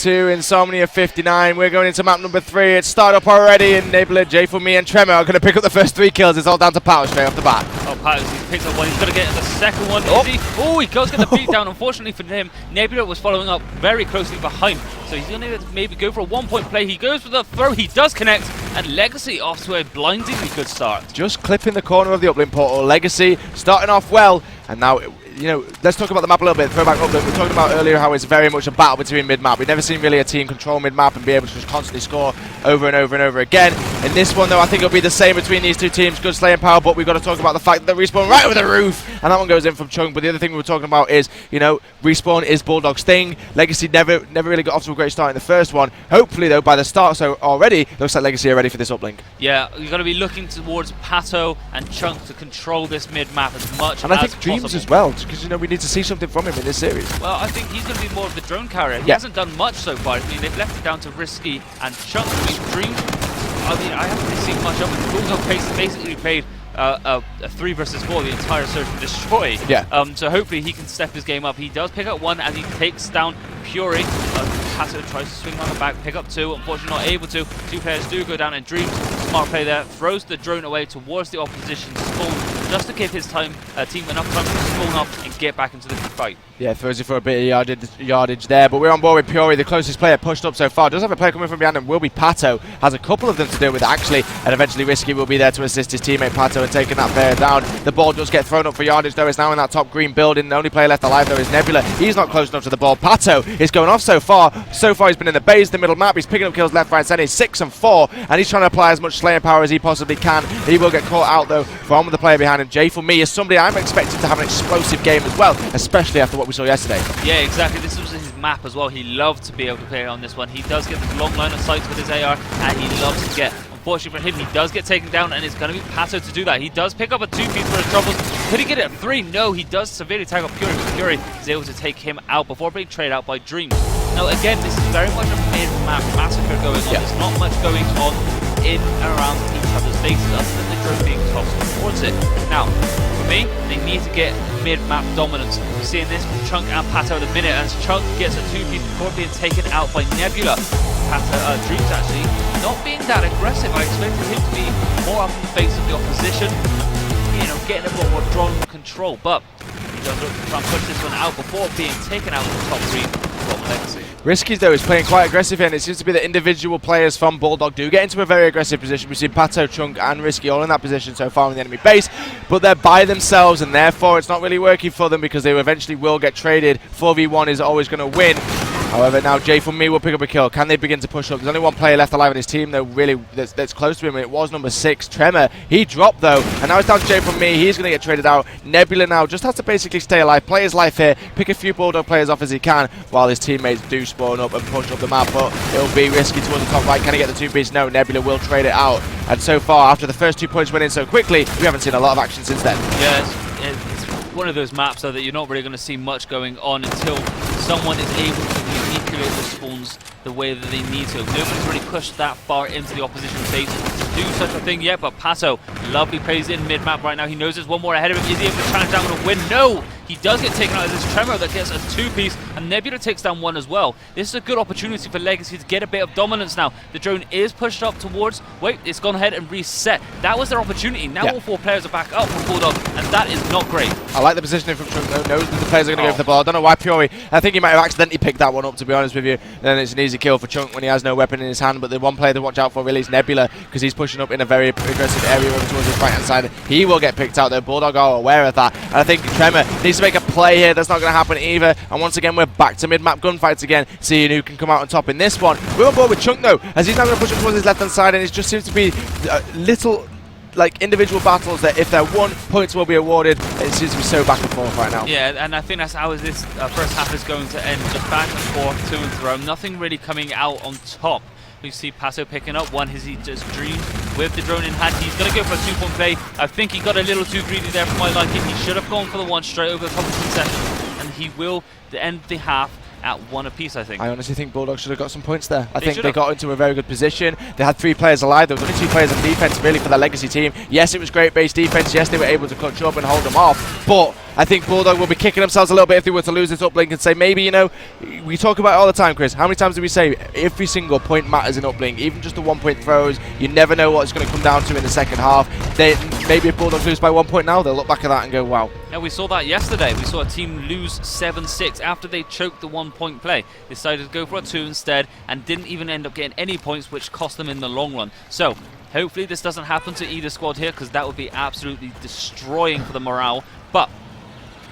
to Insomnia59. We're going into map number 3. It's started up already, and Nebula, J for me, and Tremor are going to pick up the first 3 kills. It's all down to Power straight off the bat. Oh, Power, he picks up one. He's going to get the second one. Oh, he goes get the beat down. Unfortunately for him, Nebula was following up very closely behind. So he's going to maybe go for a 1-point play. He goes for the throw. He does connect. And Legacy off to a blindingly good start. Just clipping the corner of the uplink portal. Legacy starting off well. And now, you know, let's talk about the map a little bit. Throwback uplink. We were talking about earlier how it's very much a battle between mid-map. We've never seen really a team control mid-map and be able to just constantly score over and over and over again. In this one, though, I think it'll be the same between these two teams. Good slaying power, but we've got to talk about the fact that they respawn right over the roof. And that one goes in from Chung. But the other thing we were talking about is, you know, respawn is Bulldog's thing. Legacy never really got off to a great start in the first one. Hopefully, though, by the start, so already, looks like Legacy are ready for this uplink. Yeah, you're going to be looking towards Pato and Chunk to control this mid-map as much as possible. And I think Dreams as well, because, you know, we need to see something from him in this series. Well, I think he's going to be more of the drone carrier. He hasn't done much so far. I mean, they've left it down to Risky and Chunk. I mean, Dreams, I mean, I haven't really seen much of it. Bulldog basically played a 3 versus 4 the entire Search and Destroy. Yeah. So hopefully he can step his game up. He does pick up 1 as he takes down Fury. Pato tries to swing on the back, pick up 2. Unfortunately not able to. 2 players do go down in Dreams. Smart play there. Throws the drone away towards the opposition spawn just to give his team enough time to spawn up and get back into the fight. Yeah, throws it for a bit of yardage there, but we're on board with Fury, the closest player pushed up so far. Does have a player coming from behind him, will be Pato. Has a couple of them to deal with actually, and eventually Risky will be there to assist his teammate Pato in taking that player down. The ball does get thrown up for yardage though. It's now in that top green building. The only player left alive though is Nebula. He's not close enough to the ball. Pato is going off so far. So far he's been in the base, the middle map. He's picking up kills left, right, centre. He's 6 and 4, and he's trying to apply as much slaying power as he possibly can. He will get caught out though from the player behind him. J for me is somebody I'm expecting to have an explosive game as well, especially after what we saw yesterday. Yeah, exactly. This was his map as well. He loved to be able to play on this one. He does get this long line of sight with his AR, and he loves to get. Unfortunately for him, he does get taken down, and it's going to be Pato to do that. He does pick up a 2-piece for his troubles. Could he get it at 3? No, he does severely tag up Fury, but Fury is able to take him out before being traded out by Dreams. Now, again, this is very much a mid-map massacre going on. There's not much going on in and around each other's bases other than the drone being tossed towards it. Now, for me, they need to get mid-map dominance. We're seeing this from Chunk and Pato at the minute, as Chunk gets a 2-piece before being taken out by Nebula. Dreams actually not being that aggressive. I expected him to be more up in the face of the opposition, you know, getting a bit more drone control, but he does look to try and push this one out before being taken out of the top 3 from Legacy. Risky though is playing quite aggressive here, and it seems to be that individual players from Bulldog do get into a very aggressive position. We've seen Pato, Chunk and Risky all in that position so far in the enemy base, but they're by themselves and therefore it's not really working for them because they eventually will get traded. 4v1 is always going to win. However, now J for me will pick up a kill. Can they begin to push up? There's only 1 player left alive in his team, though, really, that's close to him. It was number 6, Tremor. He dropped, though, and now it's down to J for me. He's going to get traded out. Nebula now just has to basically stay alive, play his life here, pick a few Bulldog players off as he can, while his teammates do spawn up and push up the map. But it'll be Risky towards the top right. Can he get the 2-piece? No, Nebula will trade it out. And so far, after the first 2 points went in so quickly, we haven't seen a lot of action since then. Yeah, it's one of those maps though that you're not really going to see much going on until someone is able to manipulate the spawns the way that they need to. Nobody's really pushed that far into the opposition base to do such a thing yet, but Pato, lovely plays in mid-map right now. He knows there's 1 more ahead of him. Is he able to challenge down and win? No! He does get taken out as this Tremor that gets a 2-piece, and Nebula takes down 1 as well. This is a good opportunity for Legacy to get a bit of dominance now. The drone is pushed up towards, wait, it's gone ahead and reset. That was their opportunity. Now all 4 players are back up from Bulldog, and that is not great. I like the positioning from Chunk, though. Knows that the players are going to go for the ball. I don't know why Fury, I think he might have accidentally picked that one up, to be honest with you. Then it's an easy kill for Chunk when he has no weapon in his hand, but the 1 player to watch out for really is Nebula, because he's pushing up in a very aggressive area over towards his right-hand side. He will get picked out, though. Bulldog are aware of that, and I think Tremor needs to make a play here. That's not going to happen either, and once again we're back to mid-map gunfights again, seeing who can come out on top in this one. We're on board with Chunk though, as he's now going to push up towards his left-hand side, and it just seems to be little like individual battles that if they're won, points will be awarded. It seems to be so back and forth right now. Yeah, and I think that's how this first half is going to end, just back and forth, to and fro. Nothing really coming out on top. We see Pato picking up 1 as he just Dreams with the drone in hand. He's going to go for a 2-point play. I think he got a little too greedy there for my liking. He should have gone for the 1 straight over the top of the session, and he will end the half at 1 apiece, I think. I honestly think Bulldog should have got some points there. I think they got into a very good position. They had 3 players alive. There was only 2 players on defense really for their Legacy team. Yes, it was great base defense. Yes, they were able to clutch up and hold them off, but I think Bulldog will be kicking themselves a little bit if they were to lose this uplink and say, maybe, you know, we talk about it all the time, Chris. How many times do we say every single point matters in uplink, even just the 1 point throws? You never know what it's going to come down to in the second half. Maybe if Bulldog lose by 1 point now, they'll look back at that and go, wow. Yeah, we saw that yesterday. We saw a team lose 7-6 after they choked the 1 point play. They decided to go for a 2 instead and didn't even end up getting any points, which cost them in the long run. So hopefully this doesn't happen to either squad here, because that would be absolutely destroying for the morale. But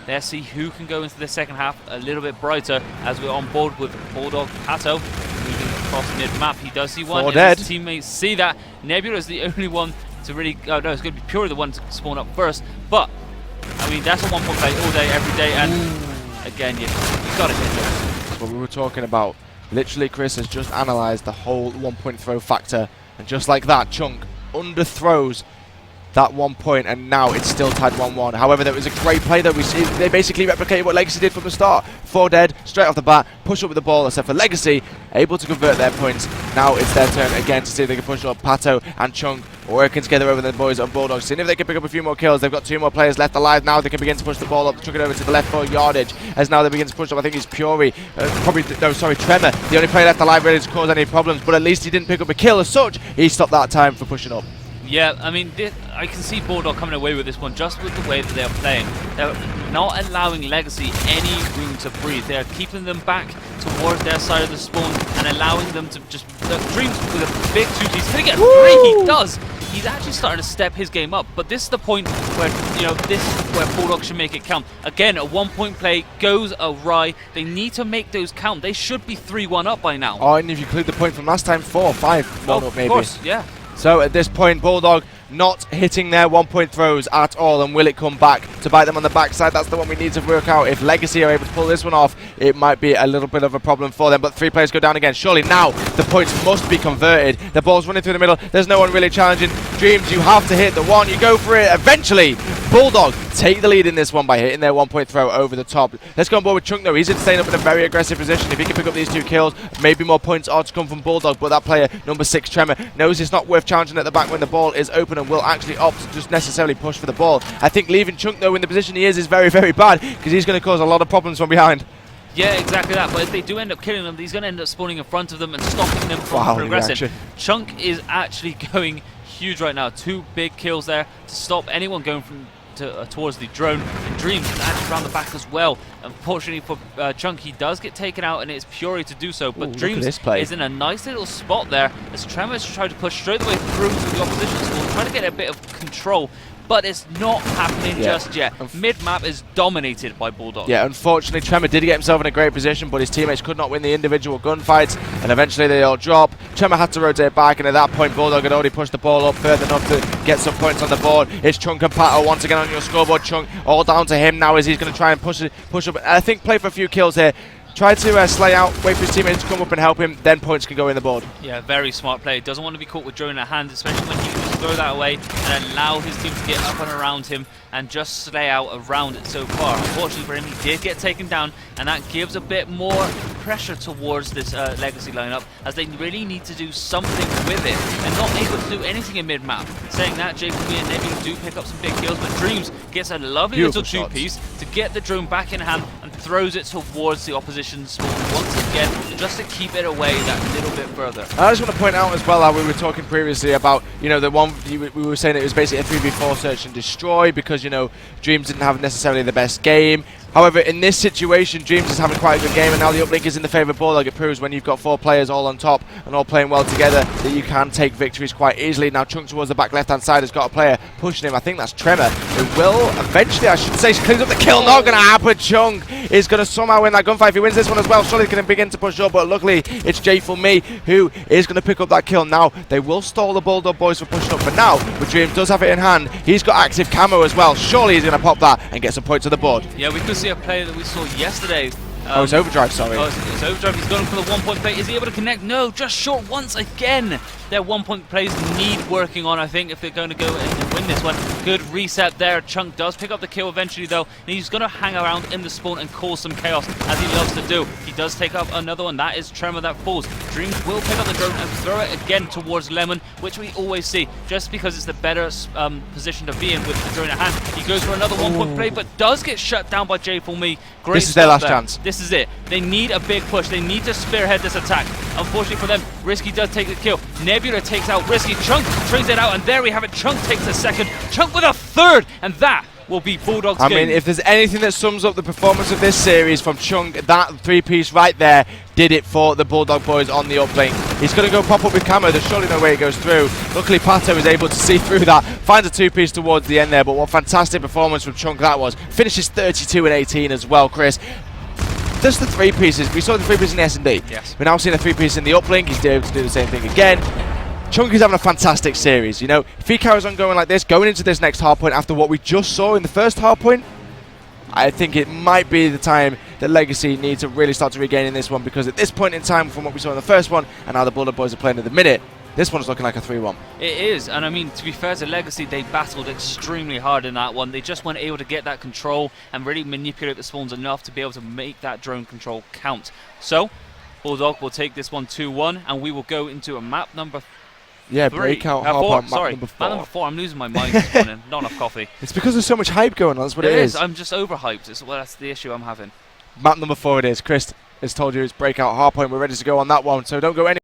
let's see who can go into the second half a little bit brighter, as we're on board with Bulldog. Pato moving across mid-map. He does see one. His teammates see that. Nebula is the only one to really... Oh, no, it's going to be Pure the one to spawn up first. But, I mean, that's a 1 point play all day, every day. And, again, you got to hit those. That's what we were talking about. Literally, Chris has just analysed the whole 1 point throw factor. And just like that, Chunk underthrows that 1 point, and now it's still tied 1-1. However, there was a great play that we see. They basically replicated what Legacy did from the start. 4 dead, straight off the bat, push up with the ball, except for Legacy, able to convert their points. Now it's their turn again to see if they can push up. Pato and Chunk working together over the boys on Bulldog, seeing if they can pick up a few more kills. They've got 2 more players left alive now. They can begin to push the ball up, chuck it over to the left 4 yardage, as now they begin to push up. I think it's Puri, Tremor, the only player left alive ready to cause any problems, but at least he didn't pick up a kill as such. He stopped that time for pushing up. Yeah, I mean, I can see Bulldog coming away with this one just with the way that they're playing. They're not allowing Legacy any room to breathe. They're keeping them back towards their side of the spawn and allowing them to just... Dreams with a big 2Gs. Can he get a 3? He does! He's actually starting to step his game up, but this is the point where, you know, this is where Bulldog should make it count. Again, a 1 point play goes awry. They need to make those count. They should be 3-1 up by now. Oh, and if you include the point from last time, 4 or 5 1 up maybe. Of course, yeah. So at this point, Bulldog not hitting their 1 point throws at all, and will it come back to bite them on the backside? That's the one we need to work out. If Legacy are able to pull this one off, it might be a little bit of a problem for them, but 3 players go down again. Surely now the points must be converted. The ball's running through the middle. There's no one really challenging. Dreams, you have to hit the one. You go for it. Eventually, Bulldog take the lead in this one by hitting their 1 point throw over the top. Let's go on board with Chunk though. He's staying up in a very aggressive position. If he can pick up these 2 kills, maybe more points are to come from Bulldog, but that player, number 6, Tremor, knows it's not worth challenging at the back when the ball is open and will actually opt to just necessarily push for the ball. I think leaving Chunk though in the position he is very, very bad, because he's going to cause a lot of problems from behind. Yeah, exactly that. But if they do end up killing them, he's going to end up spawning in front of them and stopping them from progressing. Chunk is actually going huge right now. 2 big kills there to stop anyone going from towards the drone. And Dreams is actually around the back as well. Unfortunately for Chunk, he does get taken out, and it's Puri to do so. But Dreams is in a nice little spot there as Tremors try to push straight away through to the opposition squad, trying to get a bit of control. But it's not happening just yet. Mid-map is dominated by Bulldog. Yeah, unfortunately, Tremor did get himself in a great position, but his teammates could not win the individual gunfights, and eventually they all drop. Tremor had to rotate back, and at that point, Bulldog had already pushed the ball up further enough to get some points on the board. It's Chunk and Pato once again on your scoreboard. Chunk all down to him now as he's going to try and push up. I think play for a few kills here. Try to slay out, wait for his teammates to come up and help him, then points can go in the board. Yeah, very smart play. Doesn't want to be caught with drone in hand, especially when he can just throw that away and allow his team to get up and around him and just slay out around it so far. Unfortunately for him, he did get taken down, and that gives a bit more pressure towards this Legacy lineup, as they really need to do something with it, and not able to do anything in mid-map. Saying that, Jacob and Nebula do pick up some big kills, but Dreams gets a lovely little 2-piece to get the drone back in hand and throws it towards the opposition spawn once again, just to keep it away that little bit further. I just want to point out as well how we were talking previously about, you know, the one we were saying it was basically a 3v4 search and destroy, because, you know, Dreams didn't have necessarily the best game. However, in this situation, Dreams is having quite a good game, and now the uplink is in the favour of Bulldog. It proves when you've got 4 players all on top and all playing well together that you can take victories quite easily. Now Chunk towards the back left-hand side has got a player pushing him. I think that's Tremor, who will eventually, I should say, cleans up the kill. Not going to happen. Chunk is going to somehow win that gunfight. If he wins this one as well, surely he's going to begin to push up, but luckily it's Jay for me who is going to pick up that kill. Now, they will stall the Bulldog boys for pushing up, but now, but Dreams does have it in hand. He's got active camo as well. Surely he's going to pop that and get some points on the board. Yeah, we could see a player that we saw yesterday. It's Overdrive, sorry. Oh, it's Overdrive. He's going for the 1 point play. Is he able to connect? No, just short once again. Their 1 point plays need working on, I think, if they're going to go and win this one. Good reset there. Chunk does pick up the kill eventually, though. And he's going to hang around in the spawn and cause some chaos, as he loves to do. He does take up another one. That is Tremor that falls. Dreams will pick up the drone and throw it again towards Lemon, which we always see, just because it's the better position to be in with the drone at hand. He goes for another one-point play, but does get shut down by J4Me. Great. This is their last chance. This is it. They need a big push. They need to spearhead this attack. Unfortunately for them, Risky does take the kill. Nebula takes out Risky. Chunk trades it out, and there we have it. Chunk takes a second. Chunk with a third, and that will be Bulldog's game. I mean, if there's anything that sums up the performance of this series from Chunk, that three-piece right there did it for the Bulldog boys on the uplink. He's going to go pop up with camo. There's surely no way it goes through. Luckily, Pato is able to see through that. Finds a two-piece towards the end there, but what fantastic performance from Chunk that was. Finishes 32 and 18 as well, Chris. Just the three pieces. We saw the three pieces in the S&D. Yes. We're now seeing a three-piece in the uplink. He's able to do the same thing again. Chunk is having a fantastic series. You know, if he carries on going like this, going into this next hardpoint after what we just saw in the first hardpoint, I think it might be the time that Legacy need to really start to regain in this one, because at this point in time, from what we saw in the first one and how the Bulldog boys are playing at the minute, this one's looking like a 3-1. It is, and I mean, to be fair to Legacy, they battled extremely hard in that one. They just weren't able to get that control and really manipulate the spawns enough to be able to make that drone control count. So, Bulldog will take this one 2-1, and we will go into a map number breakout four. map Sorry, number 4. map number 4. I'm losing my mind this morning. Not enough coffee. It's because there's so much hype going on. That's what it is. I'm just overhyped. Well, that's the issue I'm having. Map number 4 it is. Chris has told you it's breakout hardpoint. We're ready to go on that one, so don't go any